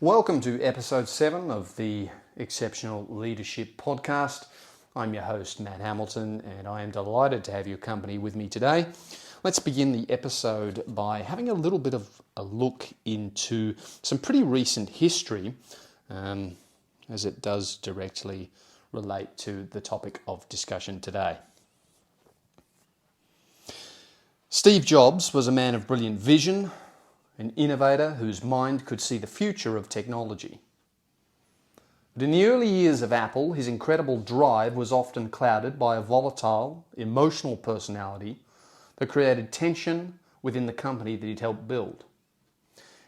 Welcome to episode 7 of the Exceptional Leadership Podcast. I'm your host, Matt Hamilton, and I am delighted to have your company with me today. Let's begin the episode by having a little bit of a look into some pretty recent history, as it does directly relate to the topic of discussion today. Steve Jobs was a man of brilliant vision, an innovator whose mind could see the future of technology. But in the early years of Apple, his incredible drive was often clouded by a volatile, emotional personality that created tension within the company that he'd helped build.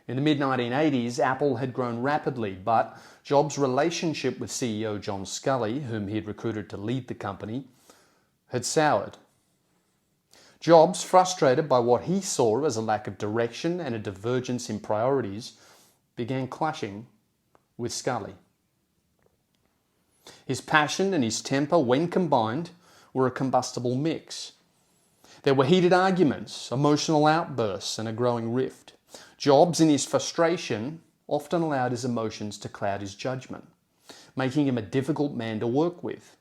In the mid-1980s, Apple had grown rapidly, but Jobs' relationship with CEO John Sculley, whom he had recruited to lead the company, had soured. Jobs, frustrated by what he saw as a lack of direction and a divergence in priorities, began clashing with Sculley. His passion and his temper, when combined, were a combustible mix. There were heated arguments, emotional outbursts, and a growing rift. Jobs, in his frustration, often allowed his emotions to cloud his judgment, making him a difficult man to work with.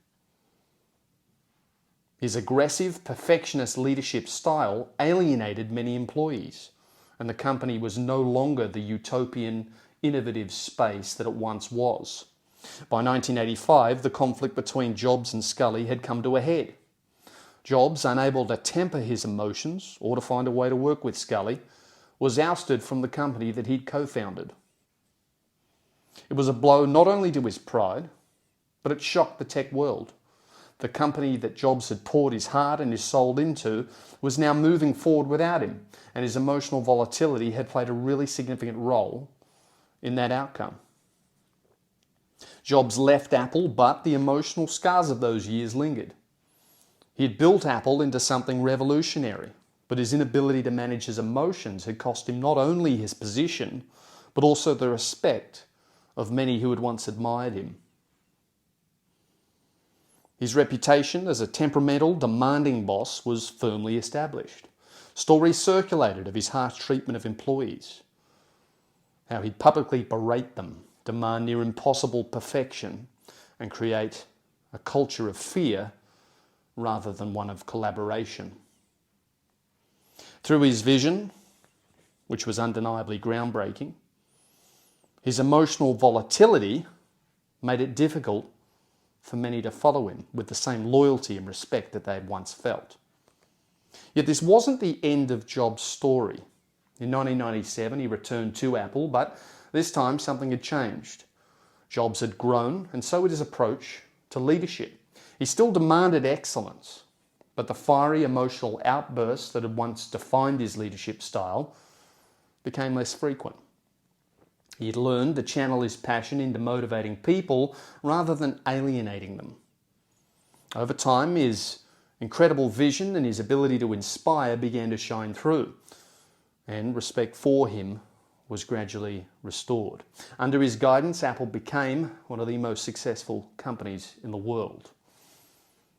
His aggressive, perfectionist leadership style alienated many employees, and the company was no longer the utopian, innovative space that it once was. By 1985, the conflict between Jobs and Sculley had come to a head. Jobs, unable to temper his emotions or to find a way to work with Sculley, was ousted from the company that he'd co-founded. It was a blow not only to his pride, but it shocked the tech world. The company that Jobs had poured his heart and his soul into was now moving forward without him, and his emotional volatility had played a really significant role in that outcome. Jobs left Apple, but the emotional scars of those years lingered. He had built Apple into something revolutionary, but his inability to manage his emotions had cost him not only his position, but also the respect of many who had once admired him. His reputation as a temperamental, demanding boss was firmly established. Stories circulated of his harsh treatment of employees, how he'd publicly berate them, demand near impossible perfection, and create a culture of fear rather than one of collaboration. Through his vision, which was undeniably groundbreaking, his emotional volatility made it difficult for many to follow him with the same loyalty and respect that they had once felt. Yet this wasn't the end of Jobs' story. In 1997, he returned to Apple, but this time something had changed. Jobs had grown, and so had his approach to leadership. He still demanded excellence, but the fiery emotional outbursts that had once defined his leadership style became less frequent. He had learned to channel his passion into motivating people rather than alienating them. Over time, his incredible vision and his ability to inspire began to shine through, and respect for him was gradually restored. Under his guidance, Apple became one of the most successful companies in the world.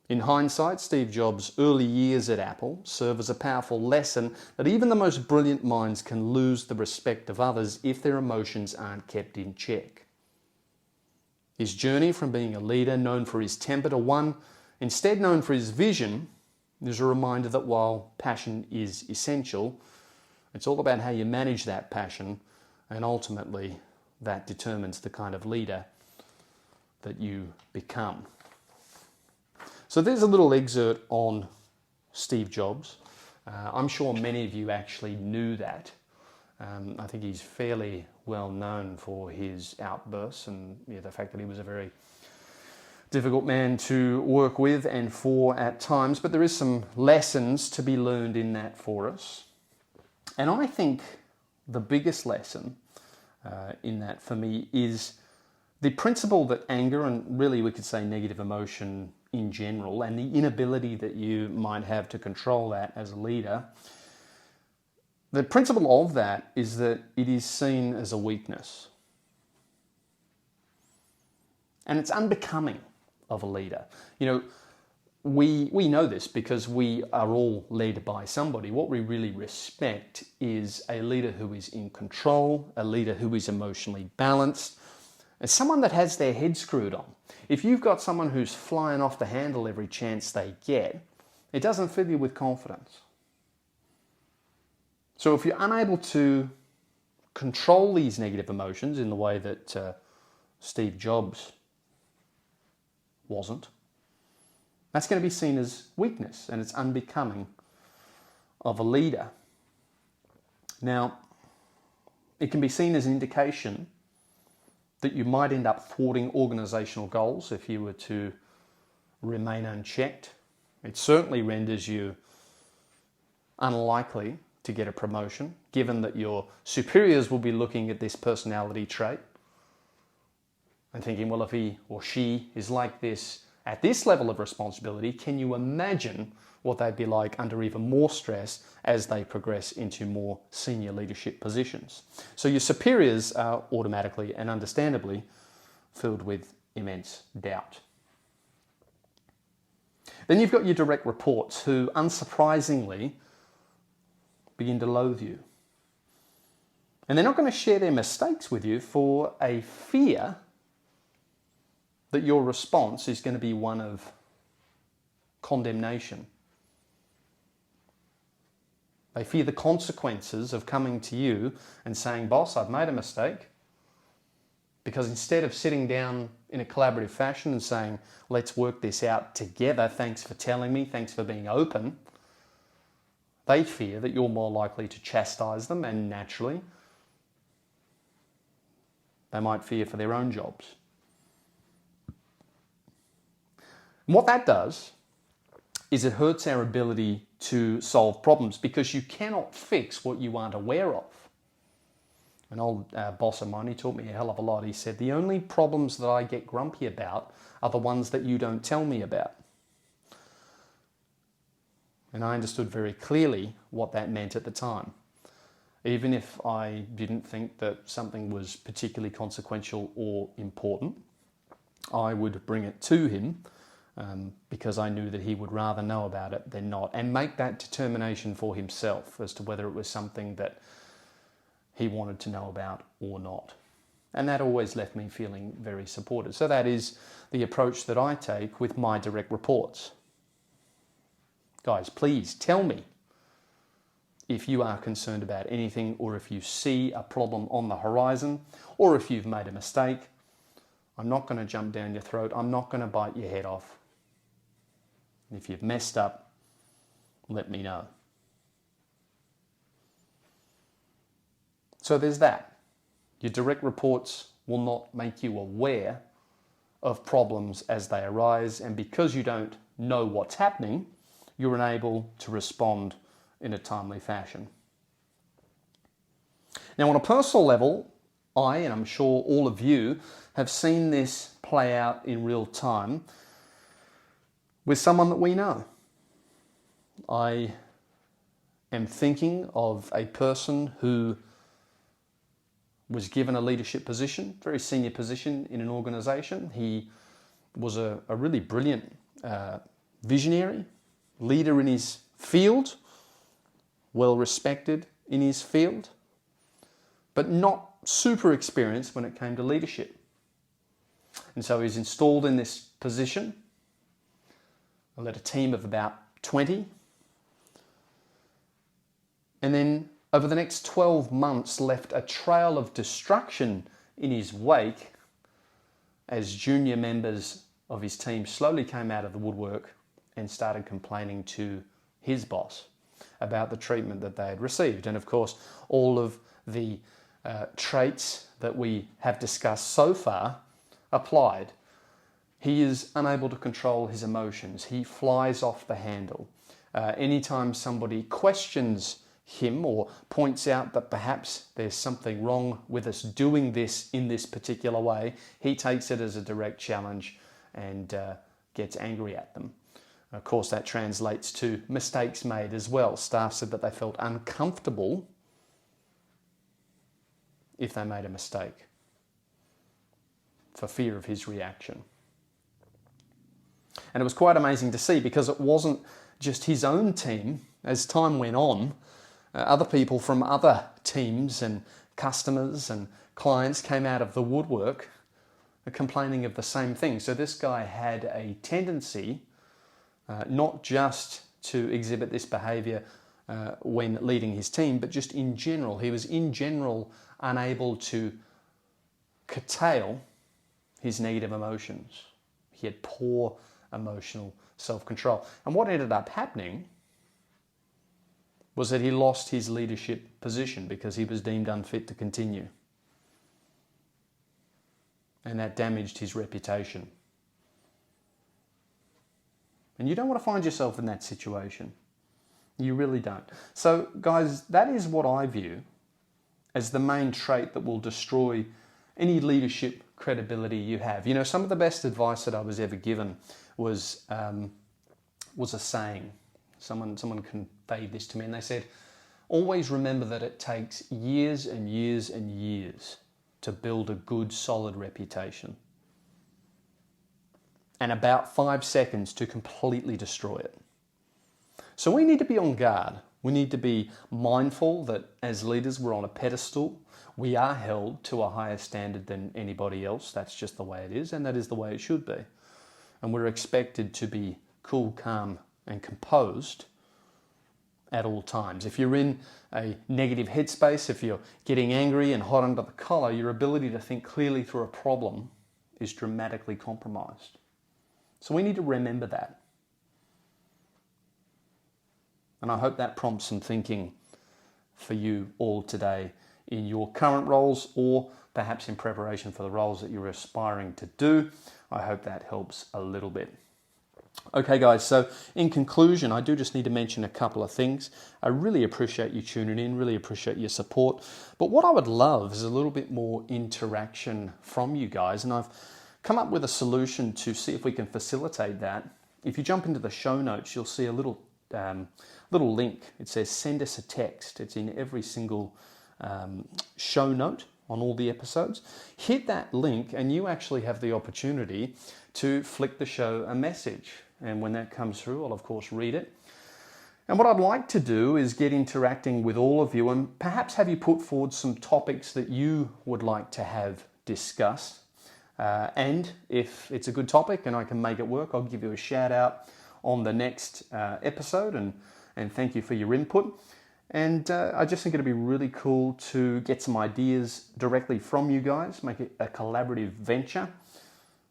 In hindsight, Steve Jobs' early years at Apple serve as a powerful lesson that even the most brilliant minds can lose the respect of others if their emotions aren't kept in check. His journey from being a leader known for his temper to one instead known for his vision is a reminder that while passion is essential, it's all about how you manage that passion, and ultimately that determines the kind of leader that you become. So there's a little excerpt on Steve Jobs. I'm sure many of you actually knew that. I think he's fairly well known for his outbursts and the fact that he was a very difficult man to work with and for at times, but there is some lessons to be learned in that for us. And I think the biggest lesson in that for me is the principle that anger, and really we could say negative emotion in general, and the inability that you might have to control that as a leader, the principle of that is that it is seen as a weakness. And it's unbecoming of a leader. we know this because we are all led by somebody. What we really respect is a leader who is in control, a leader who is emotionally balanced, and someone that has their head screwed on. If you've got someone who's flying off the handle every chance they get, it doesn't fill you with confidence. So if you're unable to control these negative emotions in the way that Steve Jobs wasn't, that's going to be seen as weakness, and it's unbecoming of a leader. Now, it can be seen as an indication that you might end up thwarting organisational goals if you were to remain unchecked. It certainly renders you unlikely to get a promotion, given that your superiors will be looking at this personality trait and thinking, well, if he or she is like this at this level of responsibility, can you imagine what they'd be like under even more stress as they progress into more senior leadership positions? So your superiors are automatically and understandably filled with immense doubt. Then you've got your direct reports who, unsurprisingly, begin to loathe you. And they're not going to share their mistakes with you for a fear that your response is going to be one of condemnation. They fear the consequences of coming to you and saying, boss, I've made a mistake. Because instead of sitting down in a collaborative fashion and saying, let's work this out together, thanks for telling me, thanks for being open, they fear that you're more likely to chastise them, and naturally, they might fear for their own jobs. And what that does is it hurts our ability to solve problems, because you cannot fix what you aren't aware of. An old boss of mine, he taught me a hell of a lot. He said, the only problems that I get grumpy about are the ones that you don't tell me about. And I understood very clearly what that meant at the time. Even if I didn't think that something was particularly consequential or important, I would bring it to him because I knew that he would rather know about it than not, and make that determination for himself as to whether it was something that he wanted to know about or not. And that always left me feeling very supported. So that is the approach that I take with my direct reports. Guys, please tell me if you are concerned about anything, or if you see a problem on the horizon, or if you've made a mistake. I'm not going to jump down your throat. I'm not going to bite your head off. If you've messed up, let me know. So there's that. Your direct reports will not make you aware of problems as they arise, and because you don't know what's happening, you're unable to respond in a timely fashion. Now, on a personal level, I, and I'm sure all of you, have seen this play out in real time with someone that we know. I am thinking of a person who was given a leadership position, very senior position in an organisation. He was a really brilliant visionary, leader in his field, well respected in his field, but not super experienced when it came to leadership. And so he's installed in this position. I led a team of about 20. And then over the next 12 months left a trail of destruction in his wake as junior members of his team slowly came out of the woodwork and started complaining to his boss about the treatment that they had received. And of course, all of the traits that we have discussed so far applied. He is unable to control his emotions. He flies off the handle. Anytime somebody questions him or points out that perhaps there's something wrong with us doing this in this particular way, he takes it as a direct challenge and gets angry at them. Of course, that translates to mistakes made as well. Staff said that they felt uncomfortable if they made a mistake for fear of his reaction. And it was quite amazing to see, because it wasn't just his own team. As time went on, other people from other teams and customers and clients came out of the woodwork complaining of the same thing. So this guy had a tendency not just to exhibit this behavior when leading his team, but just in general. He was in general unable to curtail his negative emotions. He had poor emotional self-control. And what ended up happening was that he lost his leadership position because he was deemed unfit to continue. And that damaged his reputation. And you don't want to find yourself in that situation. You really don't. So, guys, that is what I view as the main trait that will destroy any leadership credibility you have. You know, some of the best advice that I was ever given was a saying. Someone conveyed this to me, and they said, always remember that it takes years and years and years to build a good, solid reputation, and about 5 seconds to completely destroy it. So we need to be on guard. We need to be mindful that as leaders, we're on a pedestal. We are held to a higher standard than anybody else. That's just the way it is, and that is the way it should be. And we're expected to be cool, calm, and composed at all times. If you're in a negative headspace, if you're getting angry and hot under the collar, your ability to think clearly through a problem is dramatically compromised. So we need to remember that. And I hope that prompts some thinking for you all today in your current roles, or perhaps in preparation for the roles that you're aspiring to do. I hope that helps a little bit. Okay, guys, so in conclusion, I do just need to mention a couple of things. I really appreciate you tuning in, really appreciate your support. But what I would love is a little bit more interaction from you guys, and I've come up with a solution to see if we can facilitate that. If you jump into the show notes, you'll see a little link. It says send us a text. It's in every single show note on all the episodes. Hit that link and you actually have the opportunity to flick the show a message. And when that comes through, I'll of course read it. And what I'd like to do is get interacting with all of you and perhaps have you put forward some topics that you would like to have discussed. And if it's a good topic and I can make it work, I'll give you a shout out on the next episode and thank you for your input. And I just think it'd be really cool to get some ideas directly from you guys, make it a collaborative venture,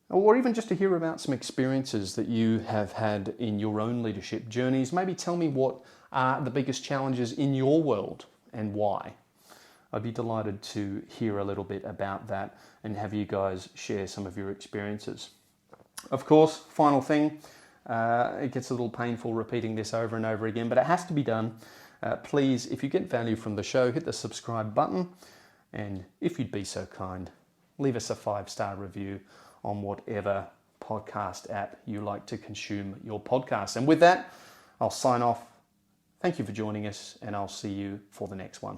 or even just to hear about some experiences that you have had in your own leadership journeys. Maybe tell me what are the biggest challenges in your world and why. I'd be delighted to hear a little bit about that and have you guys share some of your experiences. Of course, final thing, it gets a little painful repeating this over and over again, but it has to be done. Please, if you get value from the show, hit the subscribe button, and if you'd be so kind, leave us a 5-star review on whatever podcast app you like to consume your podcast. And with that, I'll sign off. Thank you for joining us, and I'll see you for the next one.